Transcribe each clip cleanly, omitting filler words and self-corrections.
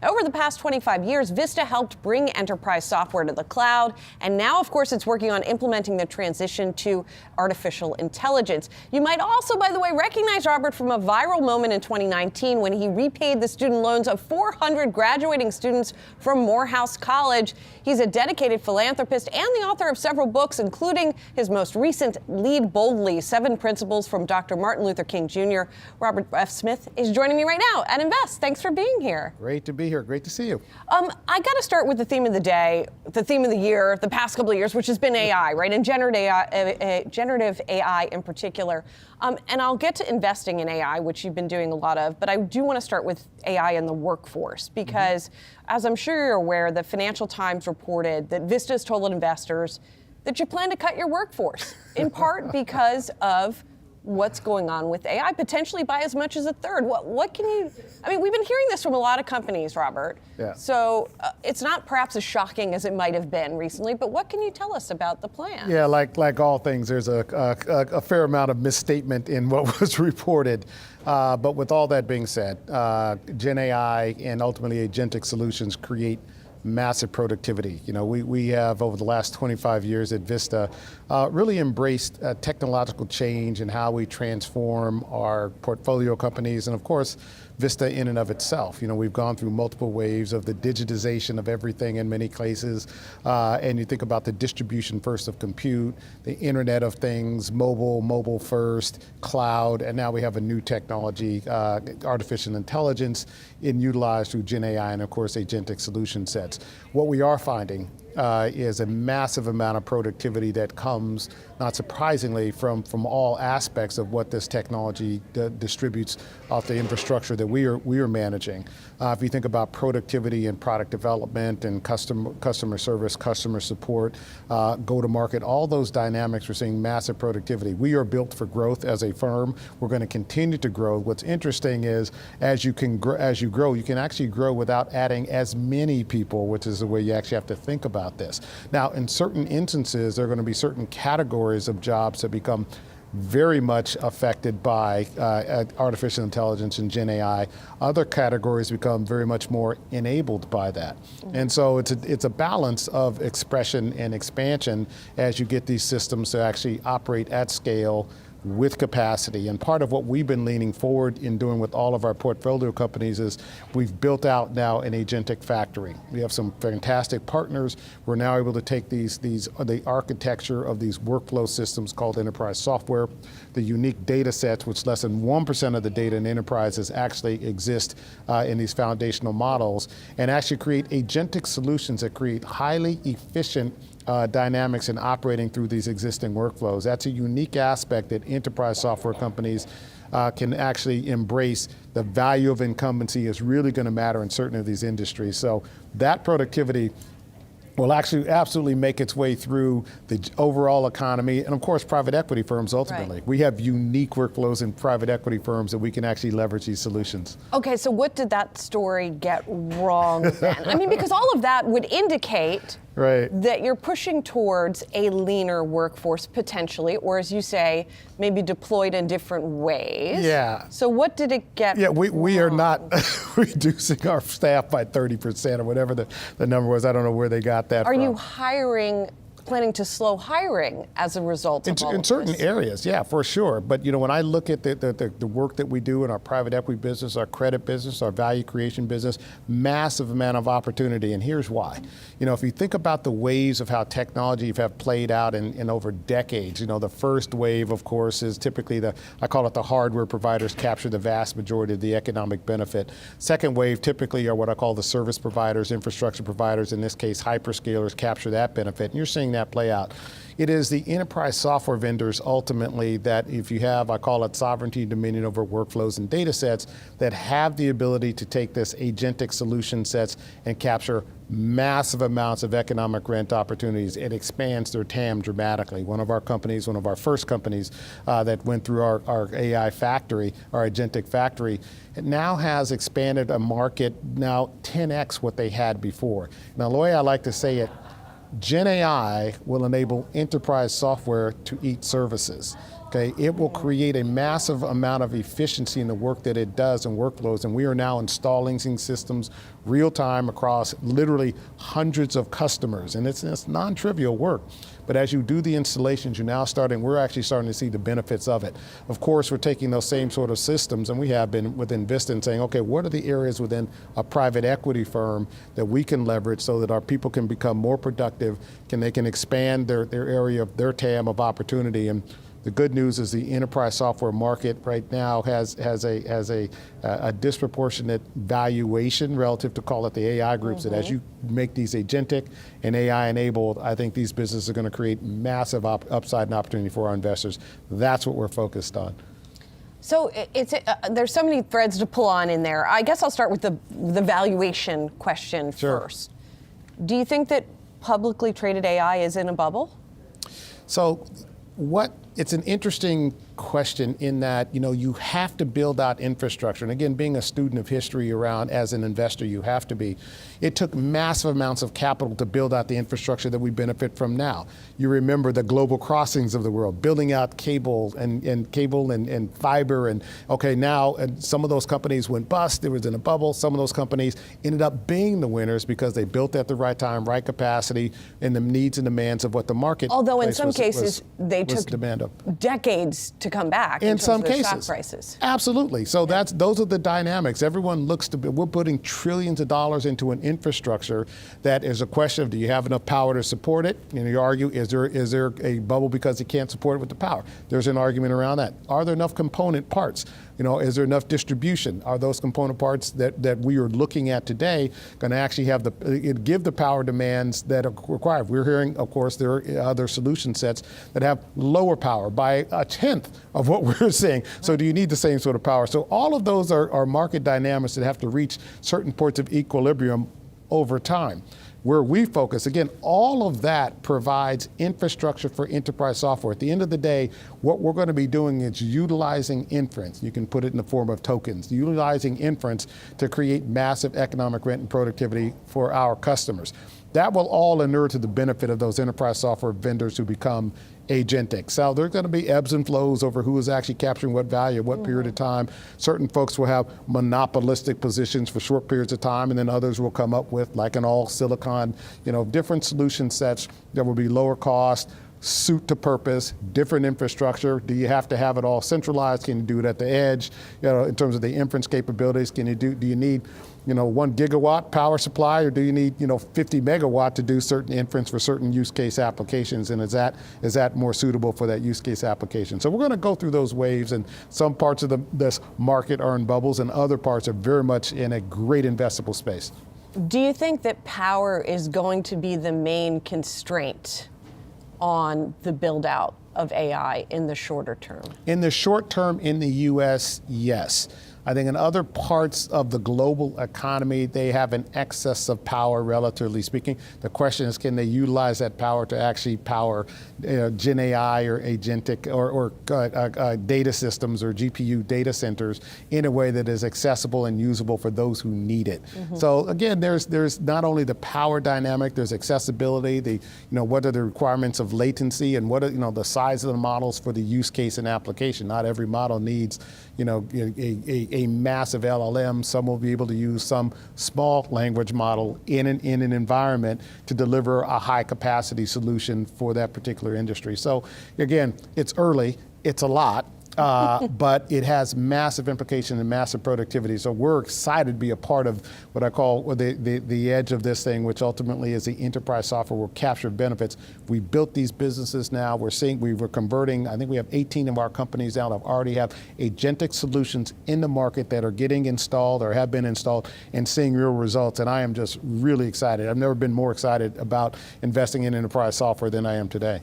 Over the past 25 years, Vista helped bring enterprise software to the cloud, and now, of course, it's working on implementing the transition to artificial intelligence. You might also, by the way, recognize Robert from a viral moment in 2019 when he repaid the student loans of 400 graduating students from Morehouse College. He's a dedicated philanthropist and the author of several books, including his most recent Lead Boldly, 7 Principles from Dr. Martin Luther King Jr. Robert F. Smith is joining me right now at Invest. Thanks for being here. Great to be here. Great to see you. I got to start with the theme of the day, the theme of the year, the past couple of years, which has been AI, right? And generative AI in particular. And I'll get to investing in AI, which you've been doing a lot of, but I do want to start with AI in the workforce because, as I'm sure you're aware, the Financial Times reported that Vista's told investors that you plan to cut your workforce, in part because of what's going on with AI, potentially by as much as a third. What can you, I mean, we've been hearing this from a lot of companies, Robert. Yeah. So it's not perhaps as shocking as it might have been recently, but what can you tell us about the plan? Yeah, like all things, there's a fair amount of misstatement in what was reported. But with all that being said, Gen AI and ultimately agentic solutions create massive productivity. You know, we have over the last 25 years at Vista really embraced technological change in how we transform our portfolio companies and of course Vista in and of itself. You know, we've gone through multiple waves of the digitization of everything in many cases, and you think about the distribution first of compute, the Internet of Things, mobile first, cloud, and now we have a new technology, artificial intelligence, utilized through Gen AI and of course agentic solution sets. What we are finding is a massive amount of productivity that comes, not surprisingly, from all aspects of what this technology distributes off the infrastructure that we are managing. If you think about productivity in product development and customer service, customer support, go-to-market, all those dynamics, we're seeing massive productivity. We are built for growth as a firm. We're going to continue to grow. What's interesting is as you grow, you can actually grow without adding as many people, which is the way you actually have to think about this. Now, in certain instances, there are going to be certain categories of jobs that become very much affected by artificial intelligence and Gen AI. Other categories become very much more enabled by that. And so it's a balance of expression and expansion as you get these systems to actually operate at scale with capacity. And part of what we've been leaning forward in doing with all of our portfolio companies is we've built out now an agentic factory. We have some fantastic partners. We're now able to take the architecture of these workflow systems called enterprise software, the unique data sets, which less than 1% of the data in enterprises actually exist in these foundational models, and actually create agentic solutions that create highly efficient dynamics in operating through these existing workflows. That's a unique aspect that enterprise software companies can actually embrace. The value of incumbency is really going to matter in certain of these industries. So that productivity will actually absolutely make its way through the overall economy and of course private equity firms ultimately. Right. We have unique workflows in private equity firms that we can actually leverage these solutions. Okay, so what did that story get wrong then? I mean, because all of that would indicate that you're pushing towards a leaner workforce potentially, or as you say, maybe deployed in different ways. Yeah. So what did it get wrong? We are not reducing our staff by 30% or whatever the number was. I don't know where they got that from. Are you planning to slow hiring as a result of all of this? In certain areas, yeah, for sure. But you know, when I look at the work that we do in our private equity business, our credit business, our value creation business, massive amount of opportunity, and here's why. You know, if you think about the waves of how technology have played out in over decades, you know, the first wave, of course, is typically I call it the hardware providers capture the vast majority of the economic benefit. Second wave typically are what I call the service providers, infrastructure providers, in this case, hyperscalers capture that benefit. And you're seeing that play out. It is the enterprise software vendors ultimately that if you have, I call it sovereignty and dominion over workflows and data sets, that have the ability to take this agentic solution sets and capture massive amounts of economic rent opportunities. It expands their TAM dramatically. One of our companies, one of our first companies that went through our AI factory, our agentic factory, it now has expanded a market now 10x what they had before. Now, the way I like to say it, Gen AI will enable enterprise software to eat services. Okay, it will create a massive amount of efficiency in the work that it does and workloads, and we are now installing these systems real time across literally hundreds of customers, and it's non-trivial work. But as you do the installations, we're actually starting to see the benefits of it. Of course, we're taking those same sort of systems, and we have been within Vista and saying, okay, what are the areas within a private equity firm that we can leverage so that our people can become more productive, they can expand their area of their TAM of opportunity. And the good news is the enterprise software market right now has a disproportionate valuation relative to, call it, the AI groups. That as you make these agentic and AI enabled, I think these businesses are going to create massive upside and opportunity for our investors. That's what we're focused on. So there's so many threads to pull on in there. I guess I'll start with the valuation question first. Do you think that publicly traded AI is in a bubble? So it's an interesting question in that, you have to build out infrastructure. And again, being a student of history around as an investor, you have to be. It took massive amounts of capital to build out the infrastructure that we benefit from now. You remember the global crossings of the world, building out cable and fiber. And some of those companies went bust. There was in a bubble. Some of those companies ended up being the winners because they built at the right time, right capacity, and the needs and demands of what the market. Although in some cases they took decades to come back in some cases. Stock prices. Absolutely. So those are the dynamics. Everyone we're putting trillions of dollars into an infrastructure that is a question of, do you have enough power to support it? You argue, is there a bubble because it can't support it with the power? There's an argument around that. Are there enough component parts? Is there enough distribution? Are those component parts that we are looking at today going to actually give the power demands that are required? We're hearing, of course, there are other solution sets that have lower power by a tenth of what we're seeing. So do you need the same sort of power? So all of those are market dynamics that have to reach certain points of equilibrium over time. Where we focus, again, all of that provides infrastructure for enterprise software. At the end of the day, what we're going to be doing is utilizing inference. You can put it in the form of tokens, utilizing inference to create massive economic rent and productivity for our customers. That will all inure to the benefit of those enterprise software vendors who become agentic. So there are going to be ebbs and flows over who is actually capturing what value, what period of time. Certain folks will have monopolistic positions for short periods of time, and then others will come up with, like an all silicon, different solution sets that will be lower cost, suit to purpose, different infrastructure. Do you have to have it all centralized? Can you do it at the edge? In terms of the inference capabilities, do you need 1 gigawatt power supply, or do you need 50 megawatt to do certain inference for certain use case applications? And is that more suitable for that use case application? So we're going to go through those waves, and some parts of this market are in bubbles, and other parts are very much in a great investable space. Do you think that power is going to be the main constraint on the build out of AI in the shorter term? In the short term in the U.S., yes. I think in other parts of the global economy, they have an excess of power, relatively speaking. The question is, can they utilize that power to actually power Gen AI or agentic or data systems or GPU data centers in a way that is accessible and usable for those who need it? So again, there's not only the power dynamic, there's accessibility, what are the requirements of latency, and what are the size of the models for the use case and application. Not every model needs a massive LLM. Some will be able to use some small language model in an environment to deliver a high capacity solution for that particular industry. So again, it's early, it's a lot, but it has massive implication and massive productivity. So we're excited to be a part of what I call the edge of this thing, which ultimately is the enterprise software will capture benefits. We built these businesses now. We were converting, I think we have 18 of our companies now that already have agentic solutions in the market that are getting installed or have been installed and seeing real results. And I am just really excited. I've never been more excited about investing in enterprise software than I am today.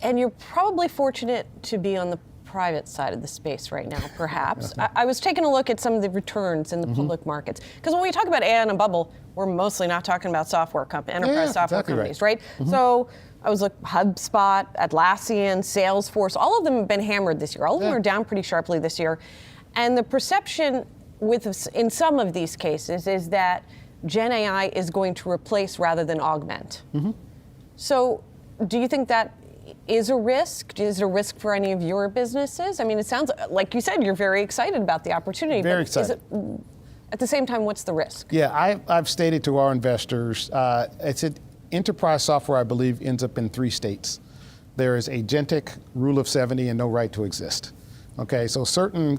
And you're probably fortunate to be on the private side of the space right now, perhaps. I was taking a look at some of the returns in the public markets. Because when we talk about AI in a bubble, we're mostly not talking about enterprise software companies, right? So I was like, HubSpot, Atlassian, Salesforce, all of them have been hammered this year. All of them are down pretty sharply this year. And the perception in some of these cases is that Gen AI is going to replace rather than augment. So do you think that is a risk? Is it a risk for any of your businesses? I mean, it sounds like you said you're very excited about the opportunity. Very but excited. At the same time, what's the risk? Yeah, I've stated to our investors, enterprise software, I believe, ends up in 3 states. There is agentic, rule of 70, and no right to exist. Okay, so certain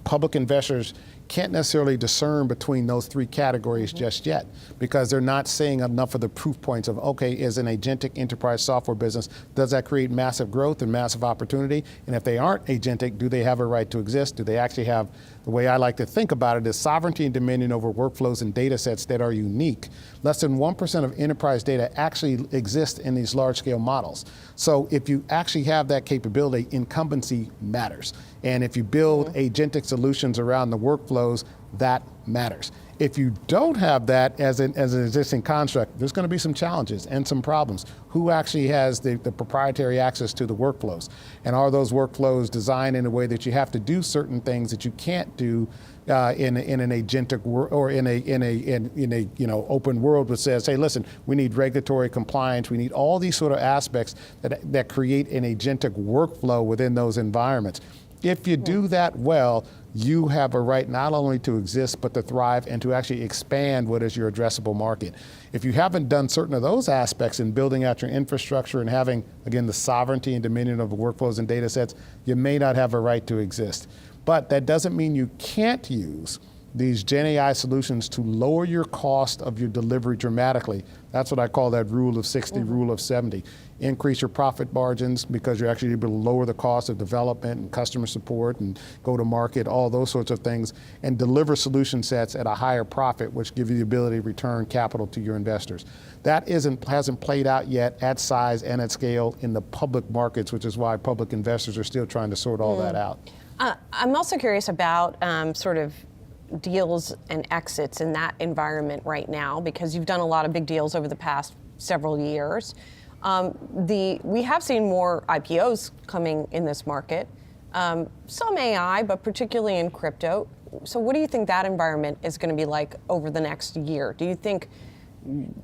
public investors can't necessarily discern between those 3 categories just yet, because they're not seeing enough of the proof points of, okay, is an agentic enterprise software business, does that create massive growth and massive opportunity? And if they aren't agentic, do they have a right to exist? Do they actually have, the way I like to think about it is sovereignty and dominion over workflows and data sets that are unique. Less than 1% of enterprise data actually exists in these large-scale models. So if you actually have that capability, incumbency matters. And if you build agentic solutions around the workflows, that matters. If you don't have that as an existing construct, there's going to be some challenges and some problems. Who actually has the proprietary access to the workflows? And are those workflows designed in a way that you have to do certain things that you can't do in an agentic world or in a open world which says, hey, listen, we need regulatory compliance, we need all these sort of aspects that create an agentic workflow within those environments. If you do that well, you have a right not only to exist, but to thrive and to actually expand what is your addressable market. If you haven't done certain of those aspects in building out your infrastructure and having, again, the sovereignty and dominion of the workflows and data sets, you may not have a right to exist. But that doesn't mean you can't use these Gen AI solutions to lower your cost of your delivery dramatically. That's what I call that rule of 60, rule of 70. Increase your profit margins because you're actually able to lower the cost of development and customer support and go to market, all those sorts of things, and deliver solution sets at a higher profit, which give you the ability to return capital to your investors. That hasn't played out yet at size and at scale in the public markets, which is why public investors are still trying to sort all that out. I'm also curious about sort of deals and exits in that environment right now, because you've done a lot of big deals over the past several years. We have seen more IPOs coming in this market, some AI, but particularly in crypto. So what do you think that environment is going to be like over the next year? Do you think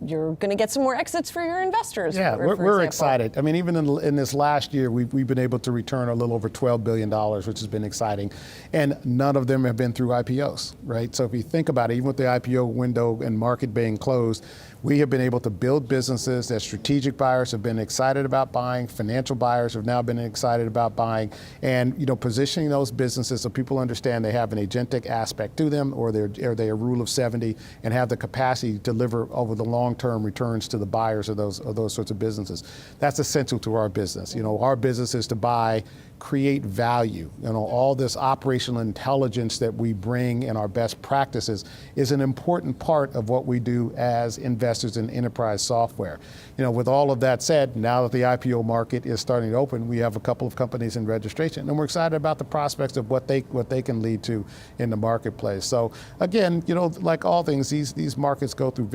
you're going to get some more exits for your investors? Yeah, we're excited. I mean, even in this last year, we've been able to return a little over $12 billion, which has been exciting. And none of them have been through IPOs, right? So if you think about it, even with the IPO window and market being closed, we have been able to build businesses that strategic buyers have been excited about buying, financial buyers have now been excited about buying, and positioning those businesses so people understand they have an agentic aspect to them, or they're a rule of 70, and have the capacity to deliver over the long-term returns to the buyers of those sorts of businesses. That's essential to our business. Our business is to buy, create value. All this operational intelligence that we bring in our best practices is an important part of what we do as investors in enterprise software. With all of that said, now that the IPO market is starting to open, we have a couple of companies in registration, and we're excited about the prospects of what they can lead to in the marketplace. So again, like all things, these markets go through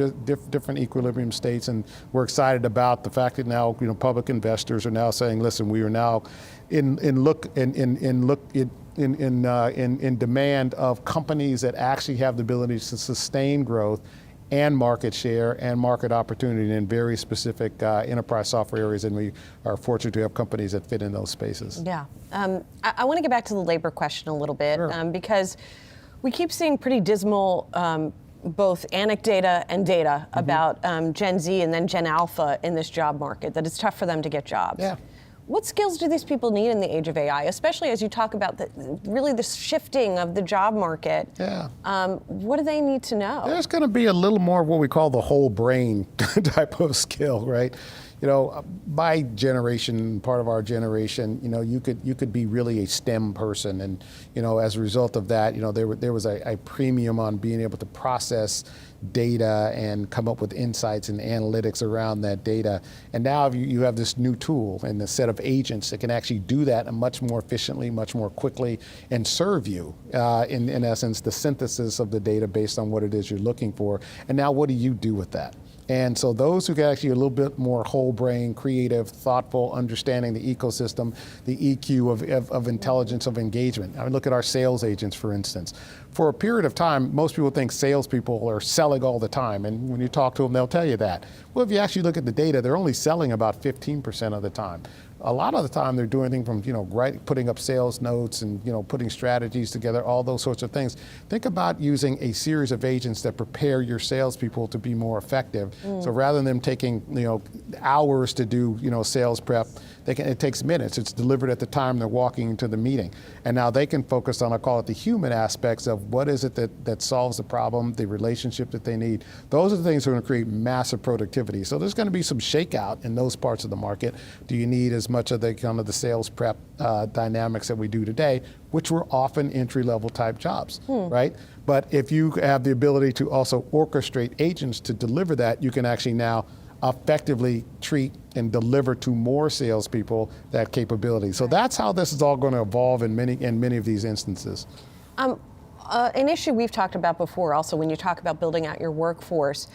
different equilibrium states, and we're excited about the fact that now public investors are now saying, listen, we are now in demand of companies that actually have the ability to sustain growth and market share and market opportunity in very specific enterprise software areas, and we are fortunate to have companies that fit in those spaces. Yeah, I want to get back to the labor question a little bit, Sure. Because we keep seeing pretty dismal both anecdata and data about Gen Z and then Gen Alpha in this job market, that it's tough for them to get jobs. Yeah. What skills do these people need in the age of AI, especially as you talk about the shifting of the job market? Yeah. What do they need to know? There's going to be a little more of what we call the whole brain type of skill, right? My generation, part of our generation, you could be really a STEM person, and as a result of that, there was a premium on being able to process data and come up with insights and analytics around that data. And now you have this new tool and a set of agents that can actually do that much more efficiently, much more quickly, and serve you, in essence, the synthesis of the data based on what it is you're looking for. And now what do you do with that? And so those who get actually a little bit more whole brain, creative, thoughtful, understanding the ecosystem, the EQ of intelligence, of engagement. I mean, look at our sales agents, for instance. For a period of time, most people think salespeople are selling all the time, and when you talk to them, they'll tell you that. Well, if you actually look at the data, they're only selling about 15% of the time. a lot of the time they're doing things from, putting up sales notes and, putting strategies together, all those sorts of things. Think about using a series of agents that prepare your salespeople to be more effective. So rather than them taking, hours to do, sales prep, it takes minutes. It's delivered at the time they're walking into the meeting. And now they can focus on, I call it the human aspects of what is it that solves the problem, the relationship that they need. Those are the things that are going to create massive productivity. So there's going to be some shakeout in those parts of the market. Do you need as much of the kind of the sales prep dynamics that we do today, which were often entry-level type jobs, right? But if you have the ability to also orchestrate agents to deliver that, you can actually now effectively treat and deliver to more salespeople that capability. So that's how this is all going to evolve in many of these instances. An issue we've talked about before also when you talk about building out your workforce,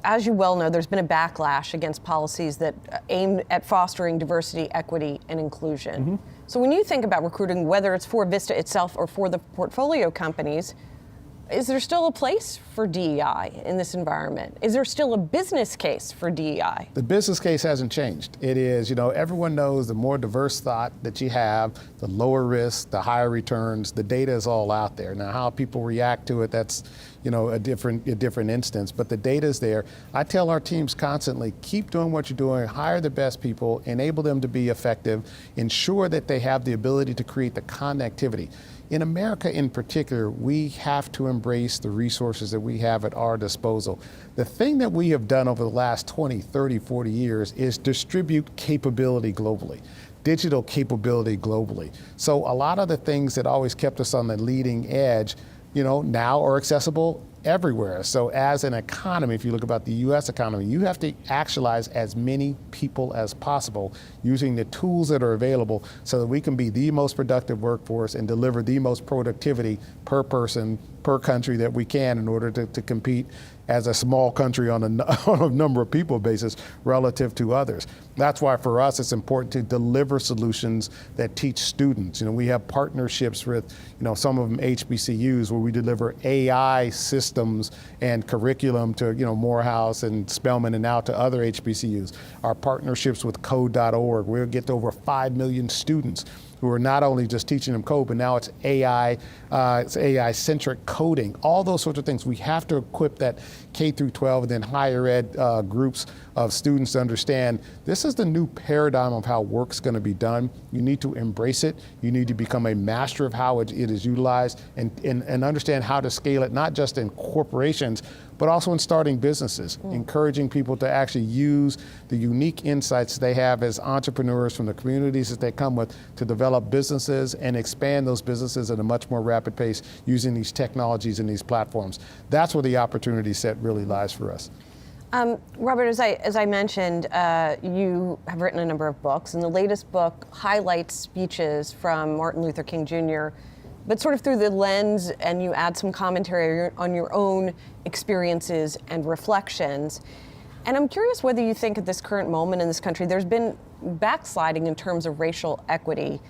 as you well know, there's been a backlash against policies that aim at fostering diversity, equity, and inclusion. So when you think about recruiting, whether it's for Vista itself or for the portfolio companies, is there still a place for DEI in this environment? Is there still a business case for DEI? The business case hasn't changed. It is, everyone knows the more diverse thought that you have, the lower risk, the higher returns, the data is all out there. Now, how people react to it, that's, a different instance, but the data is there. I tell our teams constantly, keep doing what you're doing, hire the best people, enable them to be effective, ensure that they have the ability to create the connectivity. In America in particular, we have to embrace the resources that we have at our disposal. The thing that we have done over the last 20, 30, 40 years is distribute capability globally, digital capability globally. So a lot of the things that always kept us on the leading edge, now are accessible everywhere. So as an economy, if you look about the U.S. economy, you have to actualize as many people as possible using the tools that are available so that we can be the most productive workforce and deliver the most productivity per person, per country that we can in order to compete as a small country on a number of people basis relative to others. That's why for us it's important to deliver solutions that teach students. We have partnerships with some of them HBCUs where we deliver AI systems and curriculum to Morehouse and Spelman and now to other HBCUs. Our partnerships with code.org, we'll get to over 5 million students who are not only just teaching them code, but now it's AI-centric coding, all those sorts of things. We have to equip that K through 12 and then higher ed groups of students to understand this is the new paradigm of how work's going to be done. You need to embrace it. You need to become a master of how it is utilized and understand how to scale it, not just in corporations, but also in starting businesses, encouraging people to actually use the unique insights they have as entrepreneurs from the communities that they come with to develop businesses and expand those businesses at a much more rapid pace using these technologies and these platforms. That's where the opportunity set really lies for us. Robert, as I mentioned, you have written a number of books, and the latest book highlights speeches from Martin Luther King Jr., but sort of through the lens, and you add some commentary on your own experiences and reflections. And I'm curious whether you think at this current moment in this country, there's been backsliding in terms of racial equity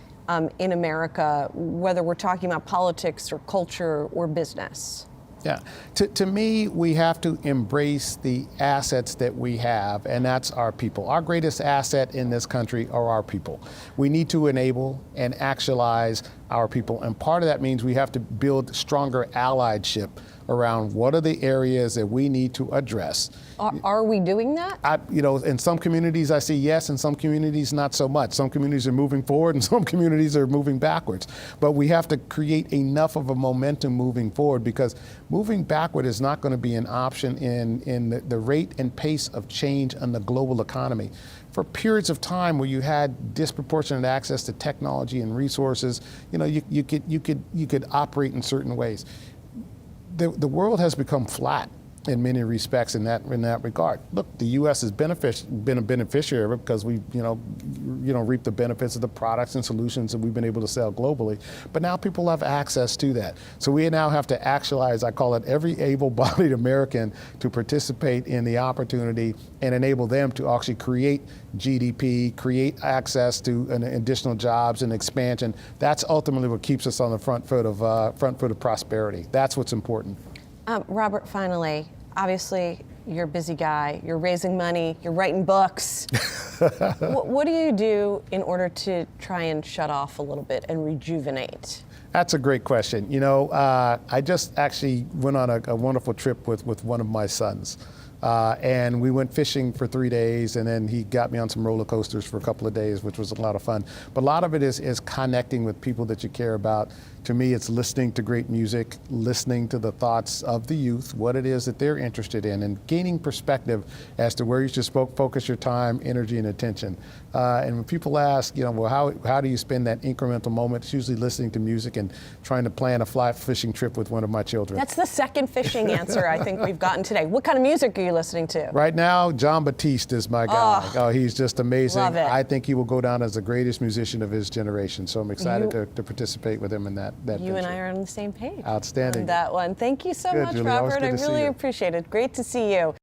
in America, whether we're talking about politics or culture or business. Yeah, to me, we have to embrace the assets that we have, and that's our people. Our greatest asset in this country are our people. We need to enable and actualize our people, and part of that means we have to build stronger alliedship around what are the areas that we need to address. Are we doing that? In some communities I see yes, in some communities not so much. Some communities are moving forward and some communities are moving backwards. But we have to create enough of a momentum moving forward, because moving backward is not going to be an option in the rate and pace of change in the global economy. For periods of time where you had disproportionate access to technology and resources, you could operate in certain ways. The world has become flat in many respects in that regard. Look, the U.S. has been a beneficiary of it because we reap the benefits of the products and solutions that we've been able to sell globally. But now people have access to that. So we now have to actualize, I call it, every able-bodied American to participate in the opportunity and enable them to actually create GDP, create access to additional jobs and expansion. That's ultimately what keeps us on the front foot of prosperity. That's what's important. Robert, finally, obviously, You're a busy guy. You're raising money. You're writing books. What do you do in order to try and shut off a little bit and rejuvenate? That's a great question. You know, I just actually went on a wonderful trip with one of my sons. And we went fishing for 3 days, and then he got me on some roller coasters for a couple of days, which was a lot of fun. But a lot of it is connecting with people that you care about. To me, it's listening to great music, listening to the thoughts of the youth, what it is that they're interested in, and gaining perspective as to where you should focus your time, energy, and attention. And when people ask, you know, well, how do you spend that incremental moment? It's usually listening to music and trying to plan a fly fishing trip with one of my children. That's the second fishing answer I think we've gotten today. What kind of music are you listening to? Right now, John Batiste is my guy. Oh, he's just amazing. Love it. I think he will go down as the greatest musician of his generation. So I'm excited to participate with him in that You venture. and I are on the same page. Outstanding. On that one. Thank you so Good, much, Julie. Always Robert. good I to see really you. appreciate it. Great to see you.